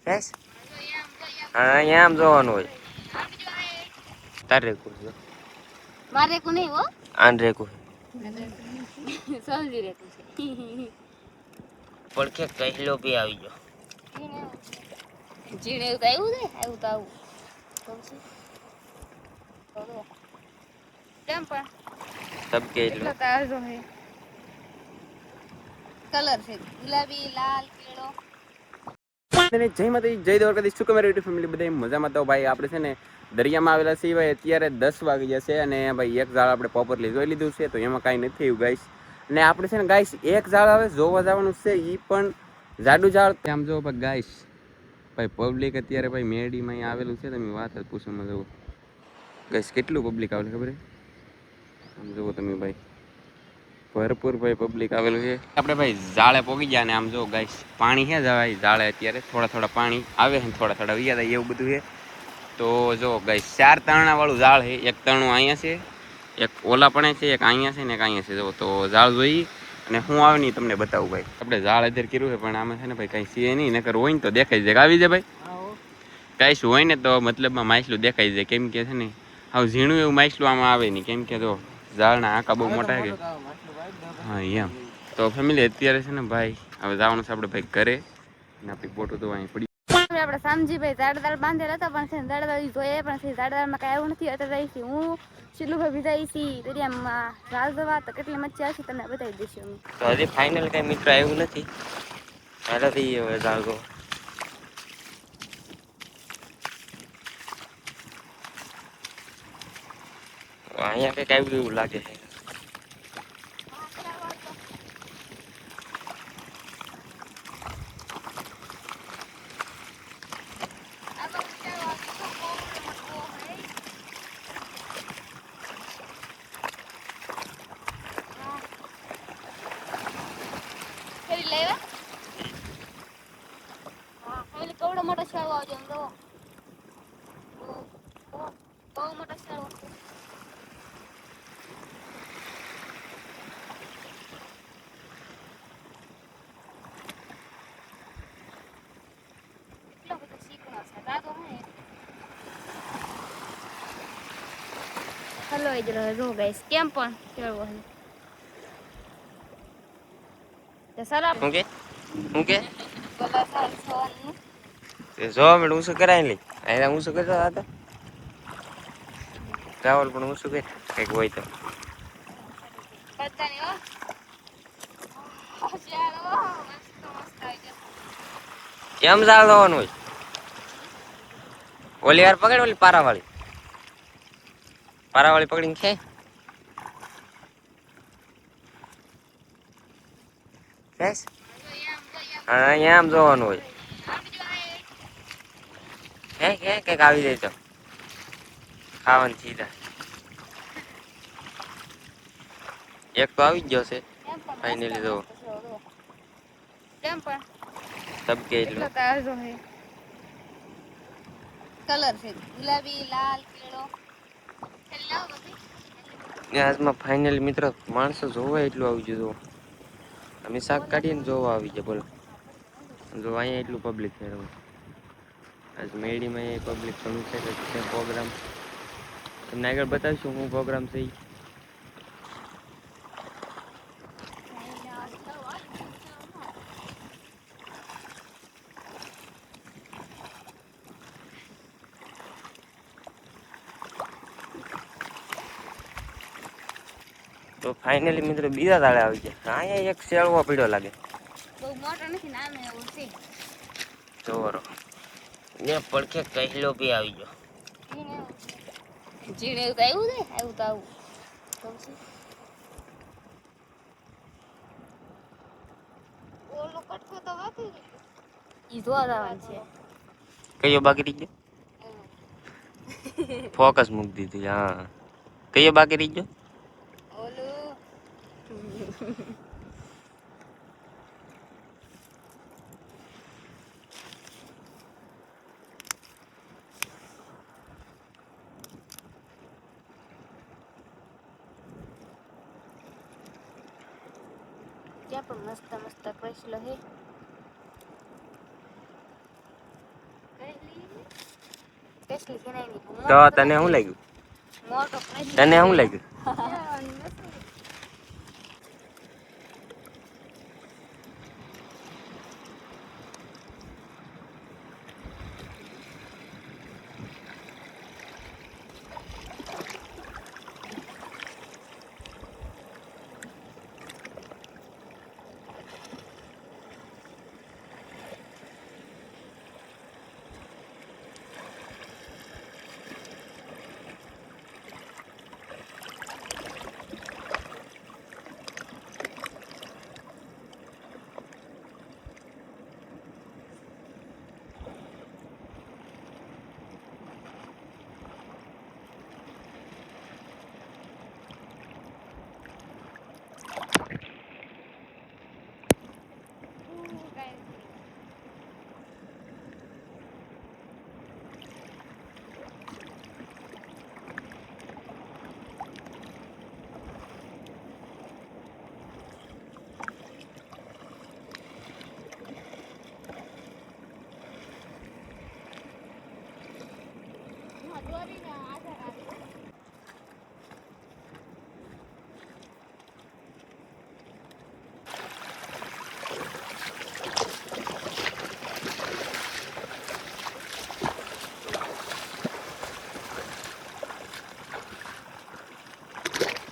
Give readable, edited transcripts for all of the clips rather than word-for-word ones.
Case હા અહીંયા આમ જોવાનું હોય તાર રેકું છે માર રેકું નહીં હો આન રેકું સમજી રેકું છે પડખે કહેલો બી આવી ગયો જીણે એવું તો આવ્યું ને આવ્યું તો આવું કેમ પણ સબ કે એટલો તાજો હે કલર છે ગુલાબી લાલ પીળો જય માતાજી જય દ્વારકાધીશ શું કમેર યુટ્યુબ ફેમિલી બધા મજામાં તો ભાઈ આપણે છે ને દરિયામાં આવેલા છીએ ભાઈ અત્યારે 10 વાગી જશે અને ભાઈ એક ઝાડ આપણે પ્રોપરલી જોઈ લીધું છે તો એમાં કાંઈ નથી એવું ગાઈસ અને આપણે છે ને ગાઈસ એક ઝાડ આવે જોવા જવાનું છે એ પણ જાડું ઝાડ આમ જો ભાઈ ગાઈસ ભાઈ પબ્લિક અત્યારે ભાઈ મેડીમાં આવેલું છે તમે વાત જ પૂછવામાં જવું ગાઈસ કેટલું પબ્લિક આવેલું ખબર આમ જુઓ તમે ભાઈ ભરપૂર ભાઈ પબ્લિક આવેલું છે આપણે ભાઈ ઝાડે પોગી ગયા ને આમ જો ગાઈસ પાણી છે ભાઈ ઝાડે અત્યારે થોડા પાણી આવે છે થોડા વિયા થાય એવું બધું છે તો જો ગાઈસ 4 તરણા વાળું ઝાડ છે એક તરણું અહીંયા છે એક ઓલા પણ છે એક અહીંયા છે ને એક અહીંયા છે જો તો ઝાડ જોઈ અને હું આવે નહીં તમને બતાવું ભાઈ આપણે ઝાડ અત્યારે કર્યું છે પણ આમાં છે ને ભાઈ કાંઈ છે નહીં નકર હોય ને તો દેખાઈ જાય આવી જાય ભાઈ કાંઈ શું હોય ને તો મતલબમાં માછલું દેખાઈ જાય કેમ કે છે ને હવે ઝીણું એવું માછલું આમાં આવે નહીં કેમ કે જો ઝાડના આંકા બહુ મોટા છે હા એમ તો ફેમિલી અત્યારે છે ને ભાઈ હવે જવાનું છે આપણે ભાઈ ઘરે ને આપણી ફોટો તો અહીં પડી આપણે સમજીભાઈ ઝાડદાર બાંધેલા હતા પણ છે ઝાડદાર જોઈએ પણ છે ઝાડદારમાં કાંઈ આવ્યું નથી અત્યારે જઈશી હું શીલુભાઈ ભીજાઈશી દરિયામાં રાજવા તો કેટલી મચ્છી હશે તમને બતાવી દઈશું તો હજી ફાઇનલ કાંઈ મિત્ર આવ્યું નથી પહેલાથી હવે ઝાડો અહીંયા કંઈક આવ્યું એવું લાગે છે કેવડો મોટો શાળો આવજો એમ જો બહુ મોટો શાળો કેટલો બધો શીખવાનો છે દાદો હે હલો ઇધર જો ગાઈસ કેમ પણ કેવો હે તે સારા હું કે બોલા સાલ છોવાનું તે જો મેં હું શું કરાય લી આયા હું શું કરતા હતા ટ્રાવલ પણ હું શું કે કઈક હોય તો પતા નહીં હો ચાલો મસ્ત આવી ગયો કેમ ચાલવાનું હોય ઓલી યાર પકડ ઓલી પારાવાળી પકડીને છે કેસ હા અહીંયા આમ જોવાનું હોય હે કઈક આવી જાય તો ખાવાનું સીધા એક તો આવી જ ગયો છે ફાઇનલી જો કેમ પણ સબ કે એટલો તાજો હે કલર છે ગુલાબી લાલ પીળો આજમાં ફાઇનલી મિત્ર માણસો જોવા એટલું આવી ગયું અમે શાક કાઢીને જોવા આવી જાય બોલો જો અહીંયા એટલું પબ્લિક છે આજ મેડીમાં એ પબ્લિક ઘણું છે કે પ્રોગ્રામ તમને આગળ બતાવીશું હું પ્રોગ્રામ છે તો ફાઇનલી મિત્રો બીજા દાડે આવી ગયા અહીંયા એક શેળવો પીડ્યો લાગે બહુ મોટો નથી નાનો એવો છે ચોરો ને પડખે કહેલો બી આવી ગયો જીણે એવું તો આવ્યું ને આવ્યું તો આવું ઓલો કટકો તો બાકી ઈ જોવા જવાનું છે કયો બાકી રહી ગયો ફોકસ મૂકી દીધી હા કયો બાકી રહી ગયો क्या पर मस्त मस्त क्वेश्चन है તો તને શું લાગ્યું? તને શું લાગ્યું?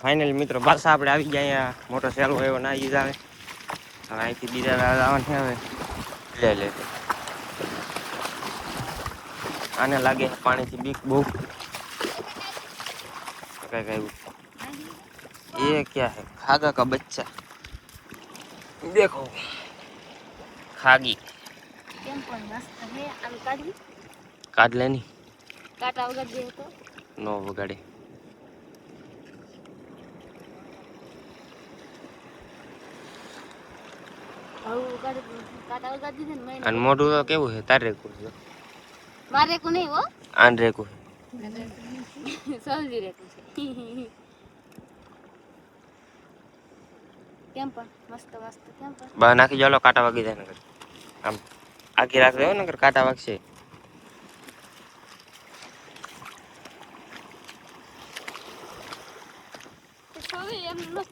ફાઇનલ મિત્રો પાછા આપણે આવી ગયા અહીંયા. મોટો સેલો એવો ના ઈ જ આવે. હવે અહીંથી બીજા આવવાનું છે. હવે લે આને લાગે પાણીથી બીક બહુ. કઈ ये क्या है? खागा का बच्चा देखो. खागी काट लेनी नो वगाड़े. અને મોઢું તો કેવું છે? તારે રેકું છે? મારે રેકું નહીં હો, આન રેકું સમજી રેકું છે. કેમ પણ મસ્ત મસ્ત કેમ પણ બા નાખી જાલો કાંટા વાગી જાય નકર. આમ આખી રાખ દેવો નકર કાંટા વાગશે.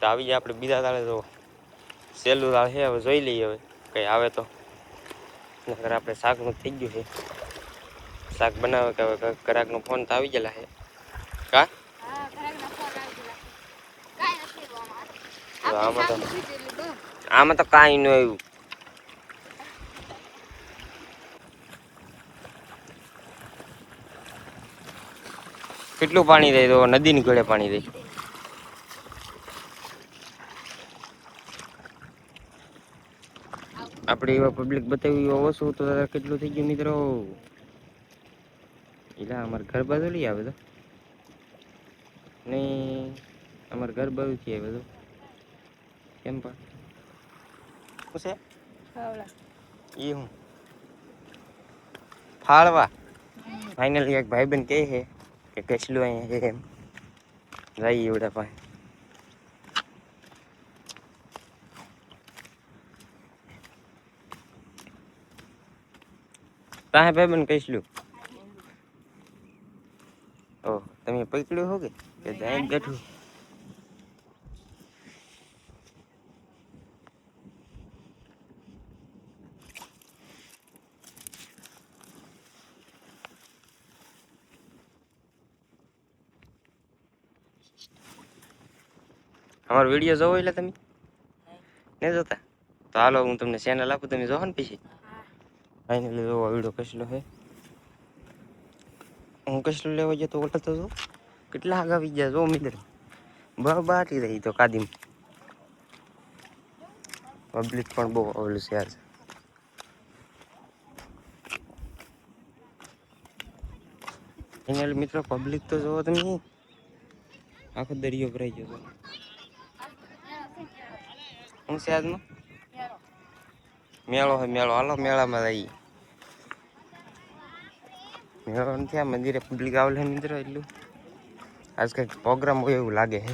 તો આવી જાય આપણે બીજા દાડે. તો સહેલું દાળ છે, હવે જોઈ લઈએ હવે કઈ આવે તો. નકર આપણે શાકનું થઈ ગયું છે. શાક બનાવે કે હવે ગ્રાહકનો ફોન તો આવી ગયેલા છે. કા આમાં તો કાંઈ ન આવ્યું. કેટલું પાણી દે? તો નદીની ગળે પાણી દે. આપણે એવા પબ્લિક બતાવ્યું ઓછું તો કેટલું થઈ ગયું મિત્રો? એટલે અમારે ઘર બાજુ લઈ આવે તો નહીં, અમારે ઘર બાજુથી આવે તો કેમ પણ છે એ હું ફાળવા. ફાઇનલી એક ભાઈબંધ કહે છે કે કેટલું અહીંયા છે એમ. જઈએ એવડા પાસે. તાહે ભાઈબંધ કહીશું. ઓ તમે પકડ્યું હો કે જાય બેઠું? અમારો વિડીયો જોવો એટલે તમે નહીં જોતા? તો હાલો હું તમને ચેનલ આપું, તમે જોવો ને પછી. ફાઇનલી જોવો વિડીયો કસલો છે. હું કસલો લેવા ગયો તો ઓલતો જો કેટલા આગળ આવી ગયા. જો મિત્ર બાટી રહી તો કાદીમ પબ્લિક પણ બહુ ઓલું છે યાર. ફાઇનલી મિત્રો પબ્લિક તો જોવો તમે, આખો દરિયો ભરાઈ ગયો. હું છે આજમાં મેળો હોય. મેળો હાલો મેળામાં જઈએ. મેળો નથી, આ મંદિરે પબ્લિક આવેલ છે મિત્રો. એટલું આજ કંઈક પ્રોગ્રામ હોય એવું લાગે છે.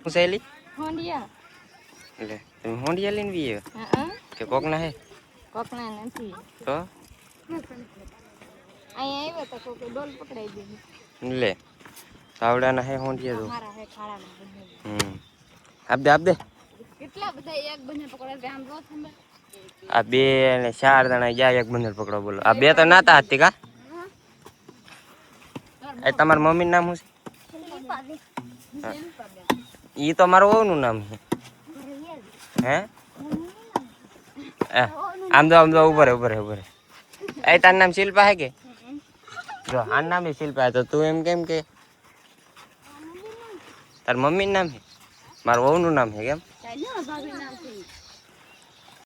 હું સહેલી એટલે તમે હોંડિયા લઈને બી કે કોકના હે? કોકના નથી તો અહીંયા આવ્યો તો કોકે ડોલ પકડાઈ દીધી લે તાવડાના હે હોંઠિયા તો મારા હે ખાડાના બંને આપ દે કેટલા બધા એક બંને પકડે આમ રો થંબે આ 2 ને 4 જણા ગયા એક બંદર પકડો બોલો આ 2 તો નાતા હતી કા એ તમારા મમ્મીનું નામ શું છે ઈ તો મારું વહુનું નામ છે હે આમ તો ઉભો રે એ તારું નામ શિલ્પા હે કે જો આ નામ એ શિલ્પા હે તો તું એમ કેમ કે તાર મમ્મીનું નામ છે મારું વહુનું નામ છે કેમ ભાભી નામ છે